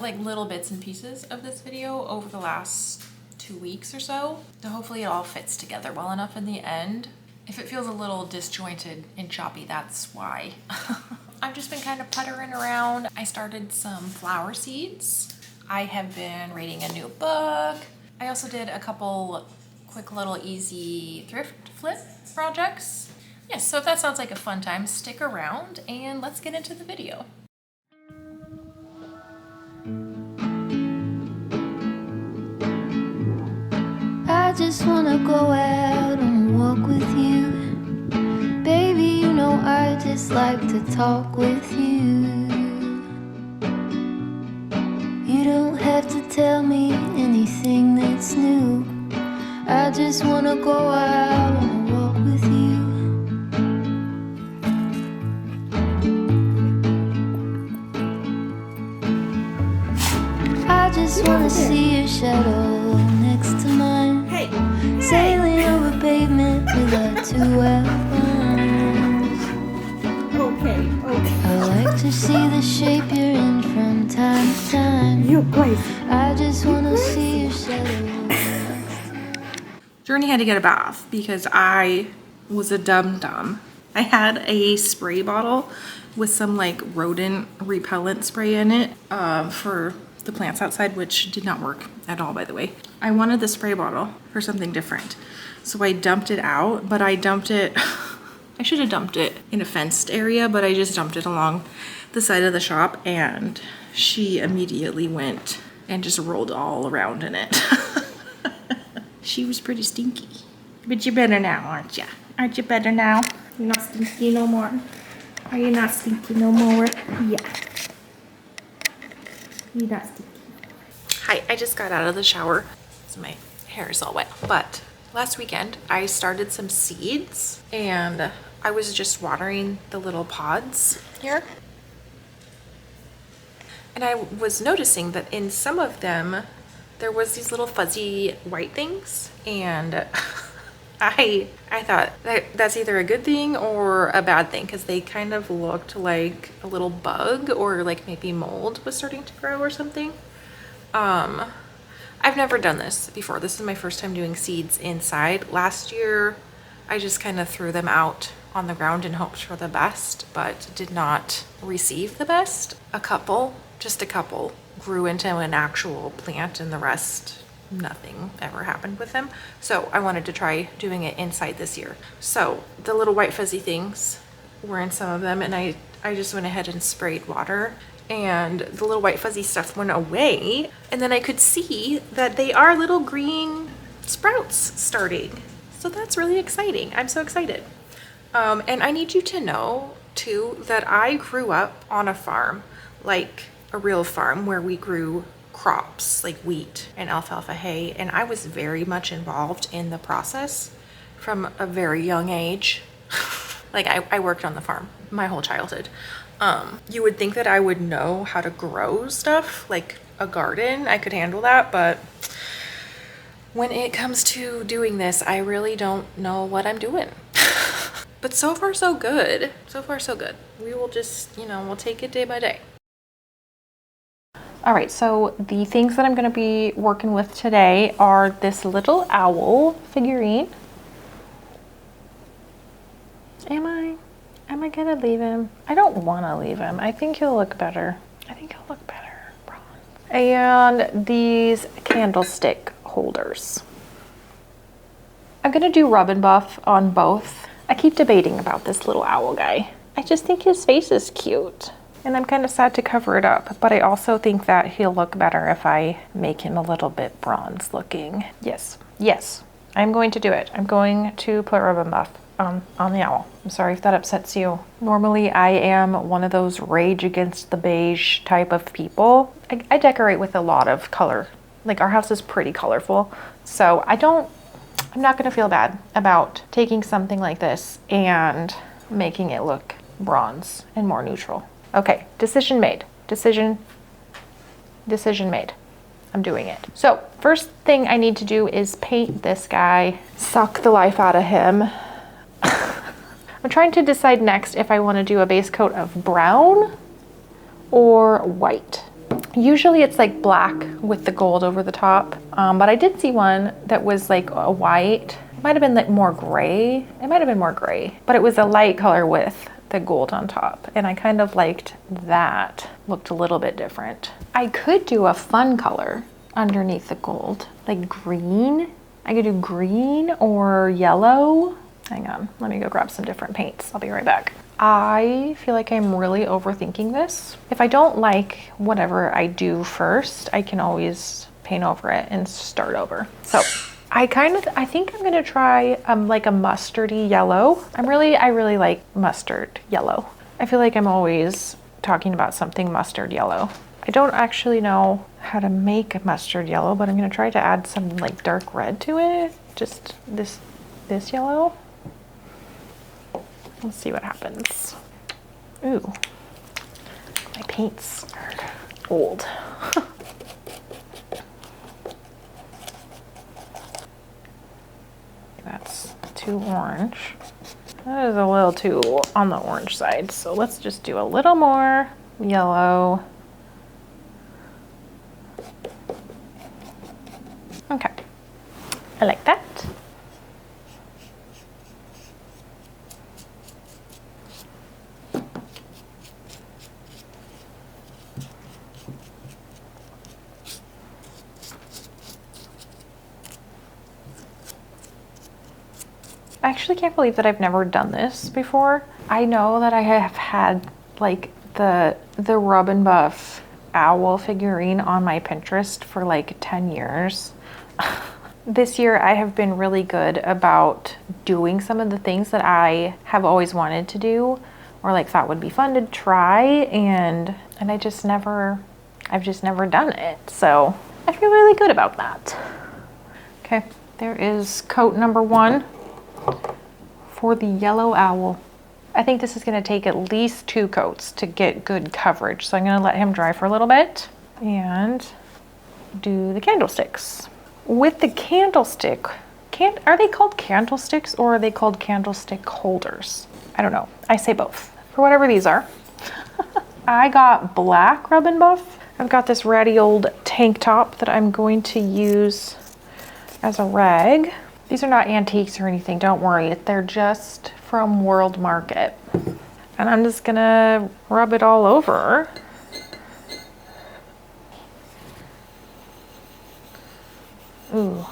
like little bits and pieces of this video over the last 2 weeks or so. So hopefully it all fits together well enough in the end. If it feels a little disjointed and choppy, that's why. I've just been kind of puttering around. I started some flower seeds. I have been reading a new book. I also did a couple quick little easy thrift flip projects. Yes, so if that sounds like a fun time, stick around and let's get into the video. I just wanna go out on a walk with you. Baby, you know I just like to talk with you. You don't have to tell me anything that's new. I just wanna go out on a walk with you. I just wanna see your shadow next to mine. Sailing over pavement with our 2 albums. Okay. I like to see the shape you're in from time to time. You're crazy. I just wanna see your shadow. Journey had to get a bath because I was a dum-dum. I had a spray bottle with some like rodent repellent spray in it for the plants outside, which did not work at all, by the way. I wanted the spray bottle for something different. So I dumped it out, but I dumped it, I should have dumped it in a fenced area, but I just dumped it along the side of the shop and she immediately went and just rolled all around in it. She was pretty stinky. But you're better now, aren't you? Aren't you better now? You're not stinky no more. Are you not stinky no more? Yeah. You're not stinky. Hi, I just got out of the shower, so my hair is all wet. But last weekend, I started some seeds and I was just watering the little pods here. And I was noticing that in some of them, there was these little fuzzy white things, and I thought that's either a good thing or a bad thing because they kind of looked like a little bug or like maybe mold was starting to grow or something. I've never done this before. This is my first time doing seeds inside. Last year, I just kind of threw them out on the ground and hoped for the best, but did not receive the best. Just a couple grew into an actual plant and the rest, nothing ever happened with them. So I wanted to try doing it inside this year. So the little white fuzzy things were in some of them and I just went ahead and sprayed water and the little white fuzzy stuff went away. And then I could see that they are little green sprouts starting. So that's really exciting. I'm so excited. And I need you to know too that I grew up on a farm, like a real farm where we grew crops like wheat and alfalfa hay, and I was very much involved in the process from a very young age. Like I worked on the farm my whole childhood. You would think that I would know how to grow stuff like a garden. I could handle that, but when it comes to doing this, I really don't know what I'm doing. But so far so good. So far so good. We will just, we'll take it day by day. All right, so the things that I'm going to be working with today are this little owl figurine. Am I going to leave him? I don't want to leave him. I think he'll look better. Bronze. And these candlestick holders. I'm going to do rub and buff on both. I keep debating about this little owl guy. I just think his face is cute. And I'm kind of sad to cover it up, but I also think that he'll look better if I make him a little bit bronze looking. Yes, I'm going to do it. I'm going to put rub and buff on the owl. I'm sorry if that upsets you. Normally I am one of those rage against the beige type of people. I decorate with a lot of color. Like our house is pretty colorful. So I'm not gonna feel bad about taking something like this and making it look bronze and more neutral. Okay, decision made. Decision made. I'm doing it. So first thing I need to do is paint this guy, suck the life out of him. I'm trying to decide next if I want to do a base coat of brown or white. Usually it's like black with the gold over the top, but I did see one that was like a white. It might have been like more gray. It might have been more gray, but it was a light color with the gold on top, and I kind of liked that. Looked a little bit different. I could do a fun color underneath the gold, like green. I could do green or yellow. Hang on, let me go grab some different paints. I'll be right back. I feel like I'm really overthinking this. If I don't like whatever I do first, I can always paint over it and start over. So I think I'm gonna try like a mustardy yellow. I really like mustard yellow. I feel like I'm always talking about something mustard yellow. I don't actually know how to make a mustard yellow, but I'm gonna try to add some like dark red to it. Just this yellow. Let's see what happens. Ooh, my paints are old. That's too orange. That is a little too on the orange side. So let's just do a little more yellow. Okay, I like that. I actually can't believe that I've never done this before. I know that I have had like the Rub and Buff owl figurine on my Pinterest for like 10 years. This year I have been really good about doing some of the things that I have always wanted to do or like thought would be fun to try, and I've just never done it. So I feel really good about that. Okay, there is coat number 1 for the yellow owl. I think this is going to take at least 2 coats to get good coverage. So I'm going to let him dry for a little bit and do the candlesticks. With the candlestick, are they called candlesticks or are they called candlestick holders? I don't know. I say both. For whatever these are. I got black Rub and Buff. I've got this ratty old tank top that I'm going to use as a rag. These are not antiques or anything, don't worry. They're just from World Market. And I'm just gonna rub it all over. Ooh.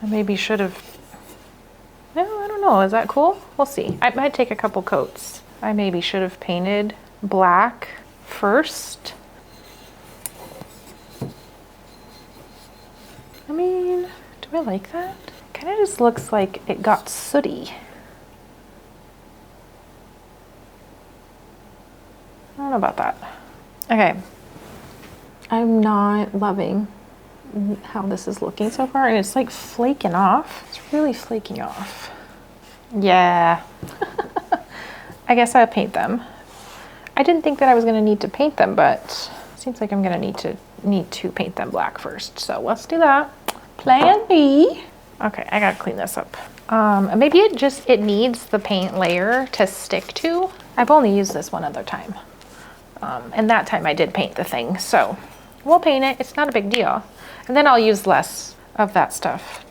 I maybe should have, no, I don't know, is that cool? We'll see. I might take a couple coats. I maybe should have painted black first. I mean, do I like that? Kind of just looks like it got sooty. I don't know about that. Okay. I'm not loving how this is looking so far, and it's like flaking off. It's really flaking off. Yeah. I guess I'll paint them. I didn't think that I was gonna need to paint them, but it seems like I'm gonna need to paint them black first. So let's do that. Plan B. Okay, I gotta clean this up. Maybe it needs the paint layer to stick to. I've only used this one other time. And that time I did paint the thing, so we'll paint it. It's not a big deal. And then I'll use less of that stuff.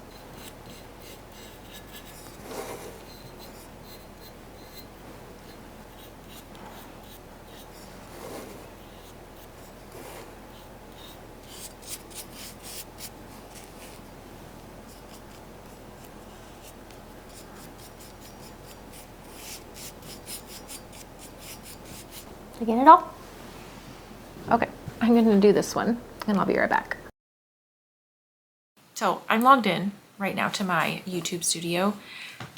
Did I get it all? Okay, I'm gonna do this one and I'll be right back. So I'm logged in right now to my YouTube studio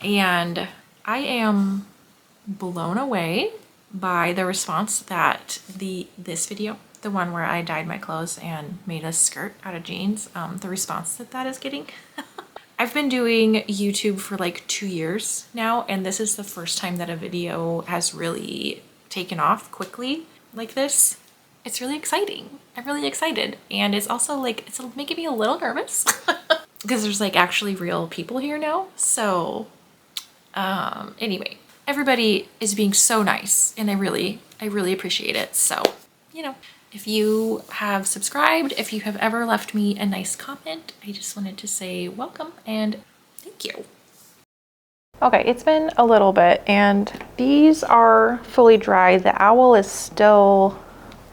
and I am blown away by the response that this video, the one where I dyed my clothes and made a skirt out of jeans, the response that is getting. I've been doing YouTube for like 2 years now, and this is the first time that a video has really taken off quickly like this. It's really exciting. I'm really excited. And it's also like, it's making me a little nervous because there's like actually real people here now. So anyway, everybody is being so nice, and I really appreciate it. So, you know, if you have subscribed, if you have ever left me a nice comment, I just wanted to say welcome and thank you. Okay, it's been a little bit and these are fully dry. The owl is still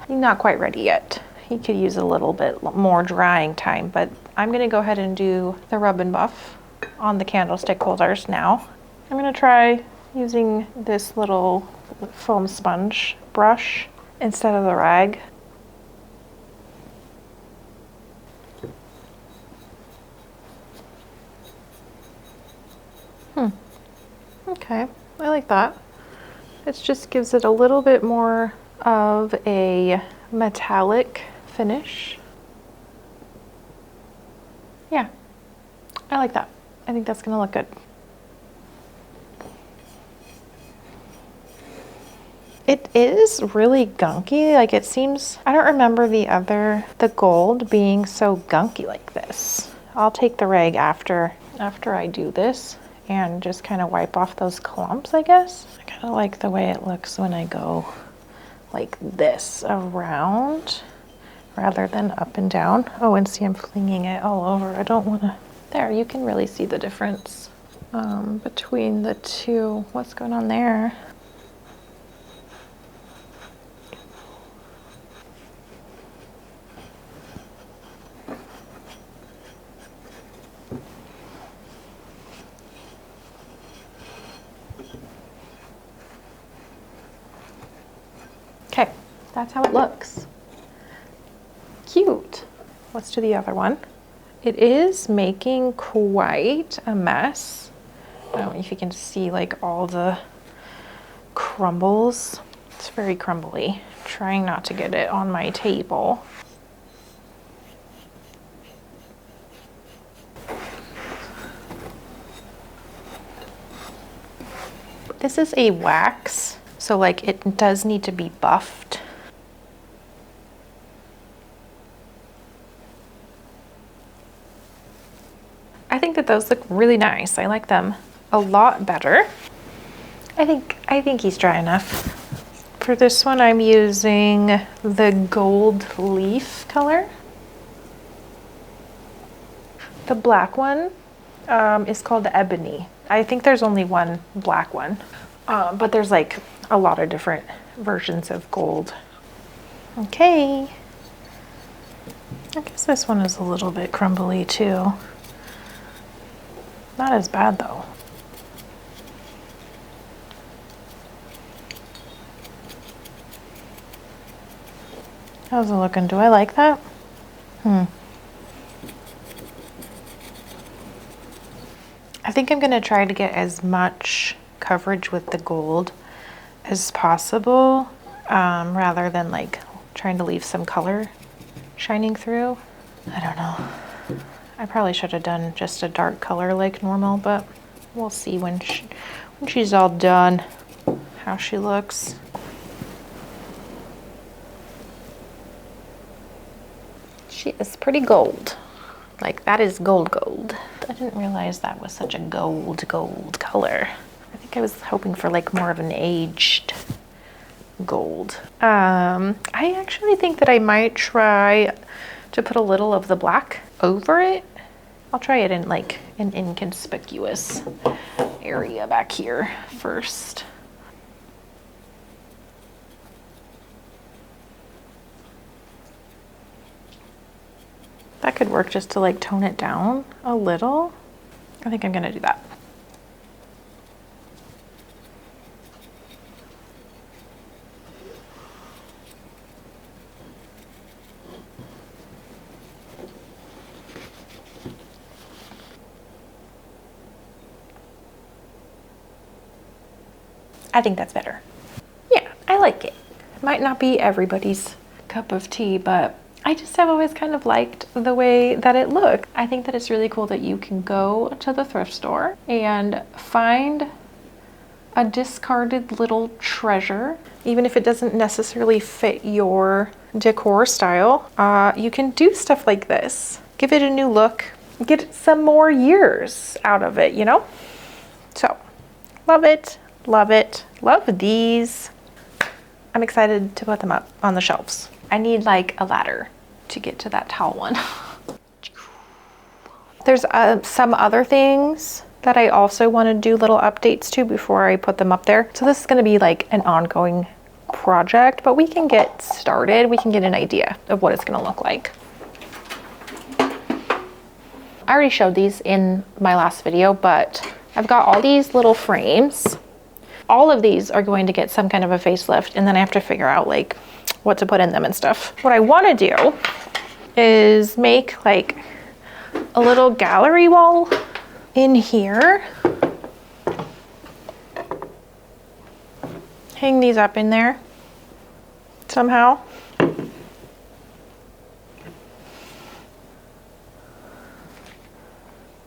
not quite ready yet. He could use a little bit more drying time, but I'm gonna go ahead and do the rub and buff on the candlestick holders now. I'm gonna try using this little foam sponge brush instead of the rag. Okay, I like that. It just gives it a little bit more of a metallic finish. Yeah, I like that. I think that's gonna look good. It is really gunky. Like it seems, I don't remember the gold being so gunky like this. I'll take the rag after I do this and just kind of wipe off those clumps, I guess. I kind of like the way it looks when I go like this around rather than up and down. Oh, and see, I'm flinging it all over. I don't want to. There, you can really see the difference between the two. What's going on there? Okay, that's how it looks. Cute. Let's do the other one. It is making quite a mess. I don't know if you can see like all the crumbles. It's very crumbly. Trying not to get it on my table. This is a wax, so like it does need to be buffed. I think that those look really nice. I like them a lot better. I think he's dry enough. For this one, I'm using the gold leaf color. The black one is called the ebony. I think there's only one black one, but there's like a lot of different versions of gold. Okay. I guess this one is a little bit crumbly too. Not as bad though. How's it looking? Do I like that? I think I'm gonna try to get as much coverage with the gold as possible, rather than like trying to leave some color shining through. I don't know. I probably should have done just a dark color like normal, but we'll see when she's all done how she looks. She is pretty gold. Like that is gold. I didn't realize that was such a gold color. I think I was hoping for like more of an aged gold. I actually think that I might try to put a little of the black over it. I'll try it in like an inconspicuous area back here first. That could work just to like tone it down a little. I think I'm gonna do that. I think that's better. Yeah, I like it. It might not be everybody's cup of tea, but I just have always kind of liked the way that it looked. I think that it's really cool that you can go to the thrift store and find a discarded little treasure, even if it doesn't necessarily fit your decor style. You can do stuff like this. Give it a new look, get some more years out of it, you know? So, love it. Love it. Love these. I'm excited to put them up on the shelves. I need like a ladder to get to that tall one. There's some other things that I also want to do little updates to before I put them up there. So this is going to be like an ongoing project, but we can get started. We can get an idea of what it's going to look like. I already showed these in my last video, but I've got all these little frames. All of these are going to get some kind of a facelift, and then I have to figure out like what to put in them and stuff. What I want to do is make like a little gallery wall in here. Hang these up in there somehow.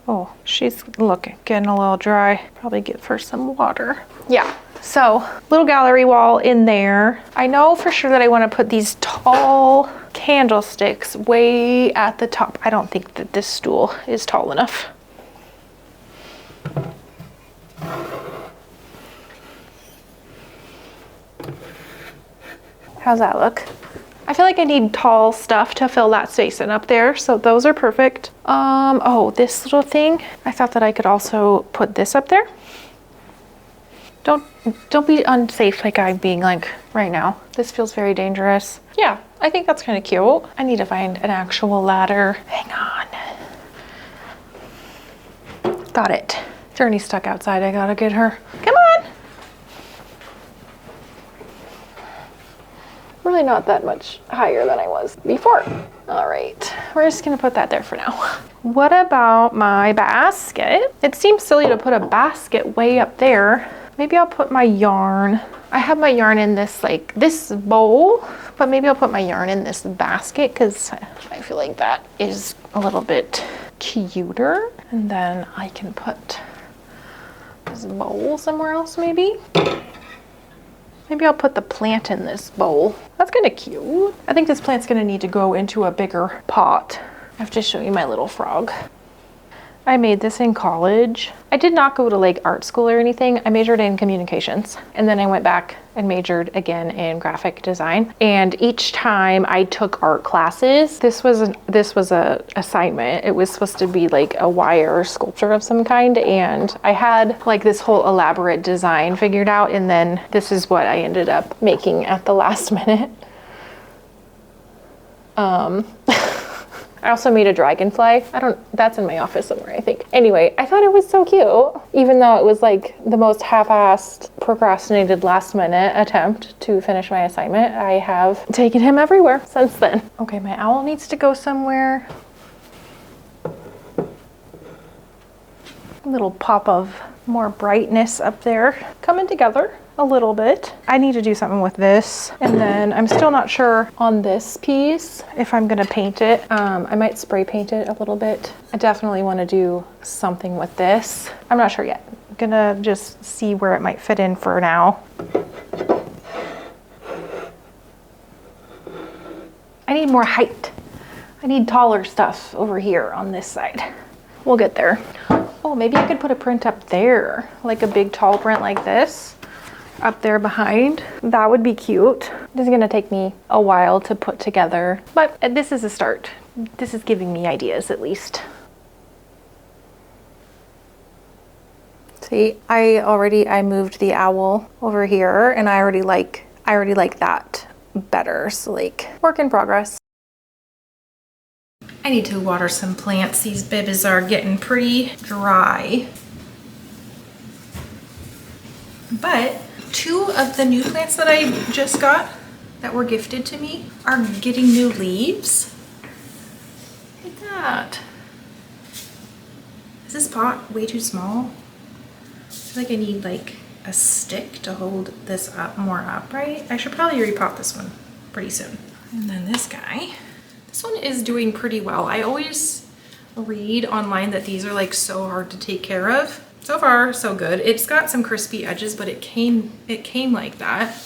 Oh, she's getting a little dry. Probably give her some water. Yeah, so little gallery wall in there. I know for sure that I want to put these tall candlesticks way at the top. I don't think that this stool is tall enough. How's that look? I feel like I need tall stuff to fill that space in up there, so those are perfect. Oh, this little thing, I thought that I could also put this up there. Don't be unsafe like I'm being like right now. This feels very dangerous. Yeah, I think that's kind of cute. I need to find an actual ladder. Hang on. Got it. Journey's stuck outside, I gotta get her. Come on. Really not that much higher than I was before. All right, we're just gonna put that there for now. What about my basket? It seems silly to put a basket way up there. Maybe I'll put my yarn. I have my yarn in this like this bowl, but maybe I'll put my yarn in this basket because I feel like that is a little bit cuter. And then I can put this bowl somewhere else maybe. Maybe I'll put the plant in this bowl. That's kind of cute. I think this plant's gonna need to go into a bigger pot. I have to show you my little frog. I made this in college. I did not go to like art school or anything. I majored in communications. And then I went back and majored again in graphic design. And each time I took art classes, this was a assignment. It was supposed to be like a wire sculpture of some kind. And I had like this whole elaborate design figured out. And then this is what I ended up making at the last minute. I also made a dragonfly. That's in my office somewhere, I think. Anyway, I thought it was so cute. Even though it was like the most half-assed, procrastinated last-minute attempt to finish my assignment, I have taken him everywhere since then. Okay, my owl needs to go somewhere. A little pop of more brightness up there. Coming together a little bit. I need to do something with this. And then I'm still not sure on this piece if I'm gonna paint it. I might spray paint it a little bit. I definitely wanna do something with this. I'm not sure yet. I'm gonna just see where it might fit in for now. I need more height. I need taller stuff over here on this side. We'll get there. Oh, maybe I could put a print up there, like a big tall print like this. Up there behind. That would be cute. This is gonna take me a while to put together, but this is a start. This is giving me ideas at least. See, I moved the owl over here and I already like that better. So like, work in progress. I need to water some plants. These babies are getting pretty dry. But 2 of the new plants that I just got that were gifted to me are getting new leaves. Look at that. Is this pot way too small? I feel like I need like a stick to hold this up more upright. I should probably repot this one pretty soon. And then this guy. This one is doing pretty well. I always read online that these are like so hard to take care of. So far, so good. It's got some crispy edges, but it came like that.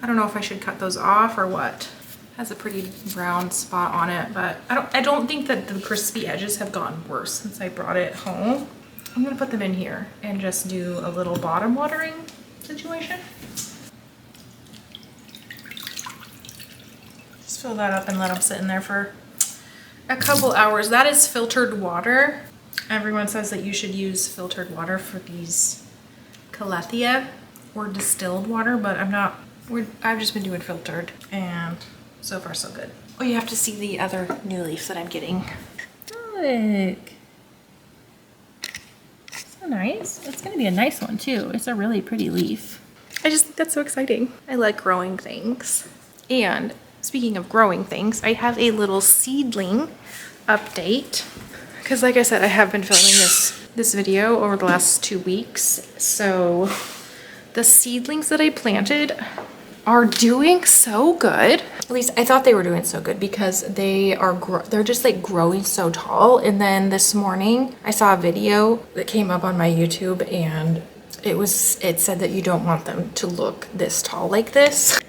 I don't know if I should cut those off or what. It has a pretty brown spot on it, but I don't think that the crispy edges have gotten worse since I brought it home. I'm gonna put them in here and just do a little bottom watering situation. Just fill that up and let them sit in there for a couple hours. That is filtered water. Everyone says that you should use filtered water for these calathea or distilled water, but I've just been doing filtered and so far so good. Oh, you have to see the other new leaf that I'm getting. Look. So nice. It's gonna be a nice one too. It's a really pretty leaf. I just think that's so exciting. I like growing things. And speaking of growing things, I have a little seedling update. Because like I said, I have been filming this video over the last 2 weeks. So the seedlings that I planted are doing so good. At least I thought they were doing so good because they're just like growing so tall. And then this morning I saw a video that came up on my YouTube and it said that you don't want them to look this tall like this.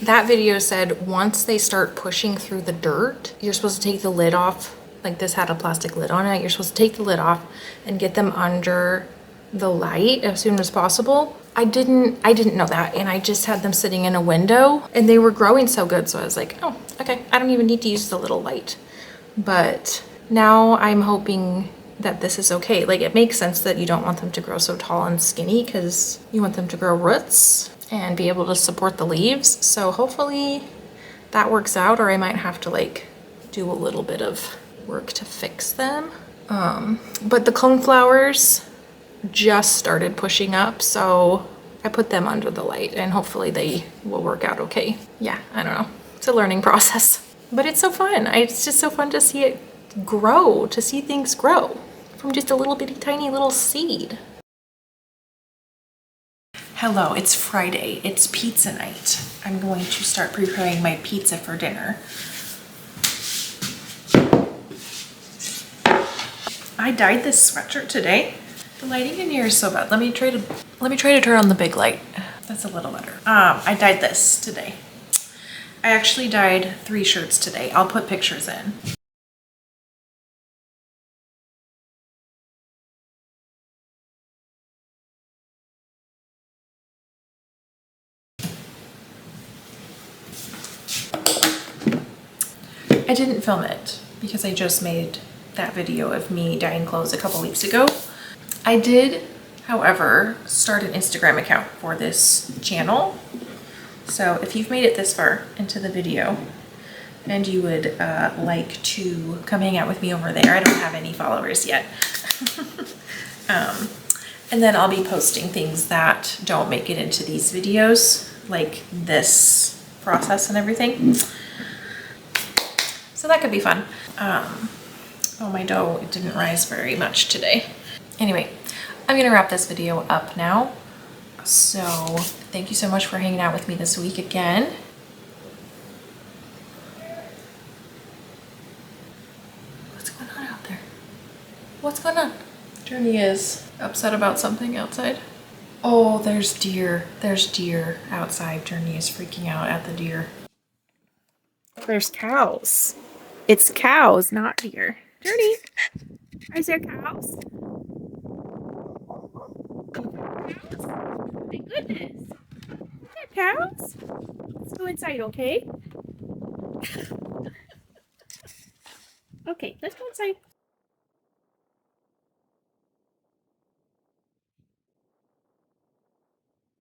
That video said once they start pushing through the dirt, you're supposed to take the lid off. Like this had a plastic lid on it. You're supposed to take the lid off and get them under the light as soon as possible. I didn't know that, and I just had them sitting in a window and they were growing so good. So I was like, oh, okay, I don't even need to use the little light. But now I'm hoping that this is okay. Like it makes sense that you don't want them to grow so tall and skinny because you want them to grow roots and be able to support the leaves. So hopefully that works out, or I might have to like do a little bit of work to fix them. But the coneflowers just started pushing up, so I put them under the light and hopefully they will work out okay. Yeah, I don't know. It's a learning process, but it's so fun. It's just so fun to see it grow, to see things grow from just a little bitty tiny little seed. Hello, it's Friday. It's pizza night. I'm going to start preparing my pizza for dinner. I dyed this sweatshirt today. The lighting in here is so bad. Let me try to turn on the big light. That's a little better. I dyed this today. I actually dyed 3 shirts today. I'll put pictures in. I didn't film it because I just made that video of me dyeing clothes a couple weeks ago. I did, however, start an Instagram account for this channel. So if you've made it this far into the video and you would like to come hang out with me over there, I don't have any followers yet. And then I'll be posting things that don't make it into these videos, like this process and everything. So that could be fun. Oh, my dough, it didn't rise very much today. Anyway, I'm gonna wrap this video up now. So thank you so much for hanging out with me this week again. What's going on out there? What's going on? Journey is upset about something outside. Oh, there's deer. There's deer outside. Journey is freaking out at the deer. There's cows. It's cows, not deer. Journey, is there cows? My goodness. Is there cows? Let's go inside, okay? Okay, let's go inside.